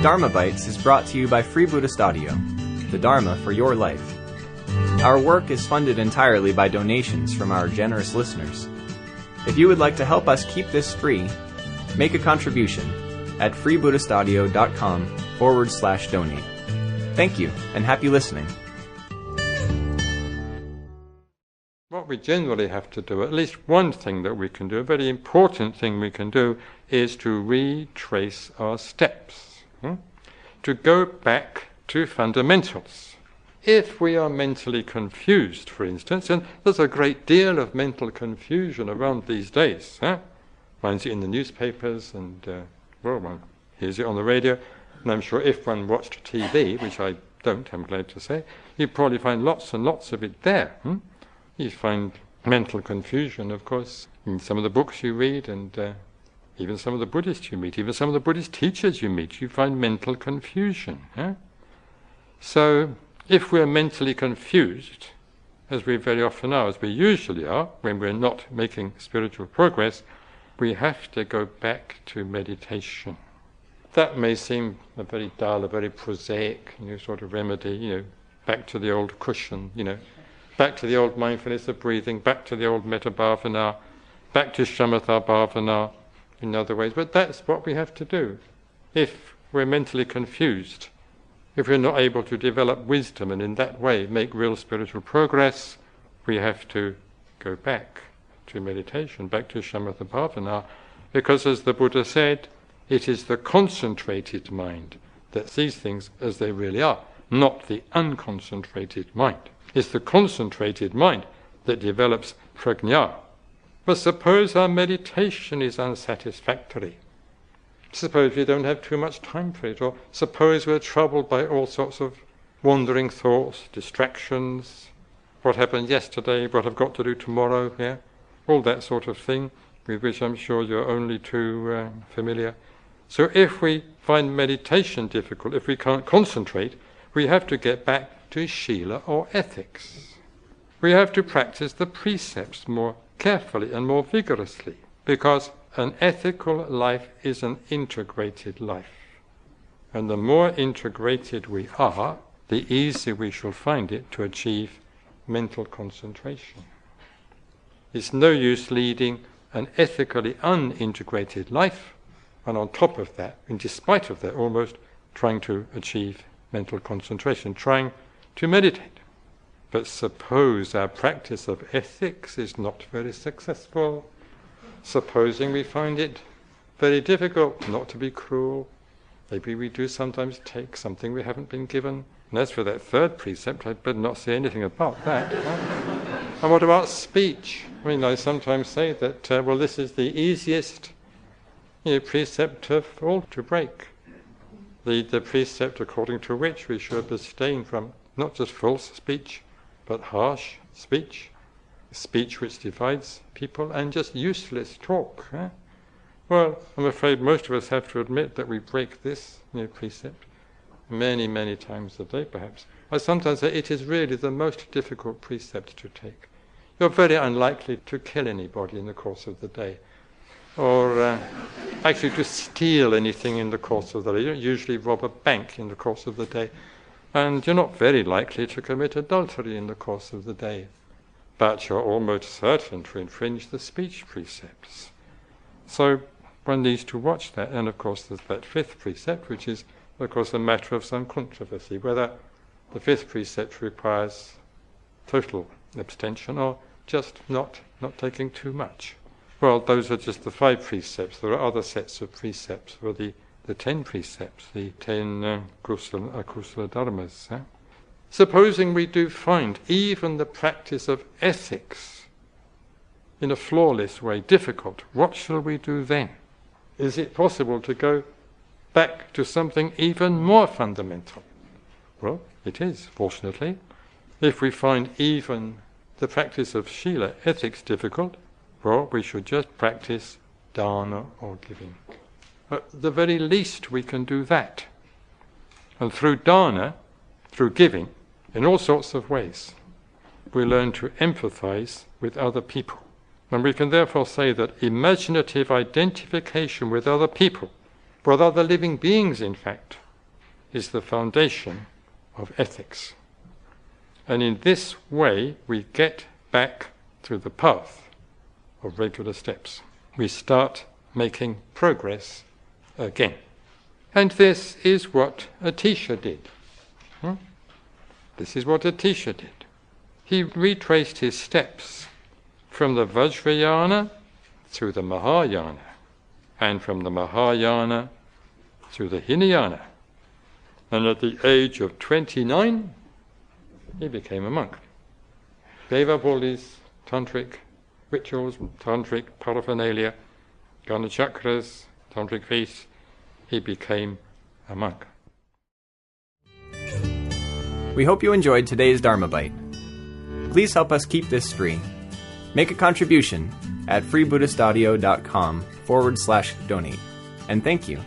Dharma Bites is brought to you by Free Buddhist Audio, the Dharma for your life. Our work is funded entirely by donations from our generous listeners. If you would like to help us keep this free, make a contribution at freebuddhistaudio.com/donate. Thank you, and happy listening. What we generally have to do, at least one thing that we can do, a very important thing we can do, is to retrace our steps, to go back to fundamentals. If we are mentally confused, for instance, and there's a great deal of mental confusion around these days, one sees it in the newspapers, and one hears it on the radio, and I'm sure if one watched TV, which I don't, I'm glad to say, you'd probably find lots and lots of it there. You find mental confusion, of course, in some of the books you read, and even some of the Buddhists you meet, even some of the Buddhist teachers you meet, you find mental confusion. So, if we're mentally confused, as we very often are, as we usually are, when we're not making spiritual progress, we have to go back to meditation. That may seem a very dull, a very prosaic, sort of remedy, back to the old cushion, back to the old mindfulness of breathing, back to the old metta bhavana, back to shamatha bhavana, in other ways. But that's what we have to do. If we're mentally confused, if we're not able to develop wisdom and in that way make real spiritual progress, we have to go back to meditation, back to shamatha bhavana, because as the Buddha said, it is the concentrated mind that sees things as they really are, not the unconcentrated mind. It's the concentrated mind that develops prajna. But suppose our meditation is unsatisfactory. Suppose we don't have too much time for it, or suppose we're troubled by all sorts of wandering thoughts, distractions, what happened yesterday, what I've got to do tomorrow, all that sort of thing, with which I'm sure you're only too familiar. So if we find meditation difficult, if we can't concentrate, we have to get back to Shila or ethics. We have to practice the precepts more carefully and more vigorously, because an ethical life is an integrated life. And the more integrated we are, the easier we shall find it to achieve mental concentration. It's no use leading an ethically unintegrated life, and on top of that, in despite of that, almost trying to achieve mental concentration, trying to meditate. But suppose our practice of ethics is not very successful, supposing we find it very difficult not to be cruel, maybe we do sometimes take something we haven't been given. And as for that third precept, I'd better not say anything about that. And what about speech? I sometimes say that, this is the easiest precept of all to break. The precept according to which we should abstain from not just false speech, but harsh speech, speech which divides people, and just useless talk. Well, I'm afraid most of us have to admit that we break this precept many, many times a day, perhaps. I sometimes say it is really the most difficult precept to take. You're very unlikely to kill anybody in the course of the day, or actually to steal anything in the course of the day. You don't usually rob a bank in the course of the day. And you're not very likely to commit adultery in the course of the day. But you're almost certain to infringe the speech precepts. So one needs to watch that. And of course there's that fifth precept, which is, of course, a matter of some controversy, whether the fifth precept requires total abstention or just not taking too much. Well, those are just the 5 precepts. There are other sets of precepts for the 10 precepts, the 10 akusala dharmas. Supposing we do find even the practice of ethics in a flawless way difficult, what shall we do then? Is it possible to go back to something even more fundamental? Well, it is, fortunately. If we find even the practice of Shila, ethics, difficult, well, we should just practice dana or giving. At the very least we can do that. And through dana, through giving, in all sorts of ways, we learn to empathize with other people. And we can therefore say that imaginative identification with other people, with other living beings in fact, is the foundation of ethics. And in this way, we get back to the path of regular steps. We start making progress again. And this is what Atisha did. This is what Atisha did. He retraced his steps from the Vajrayana to the Mahayana, and from the Mahayana to the Hinayana. And at the age of 29, he became a monk. Gave up all these tantric rituals, tantric paraphernalia, Ganachakras, tantric feasts. He became a monk. We hope you enjoyed today's Dharma Bite. Please help us keep this free. Make a contribution at freebuddhistaudio.com/donate. And thank you.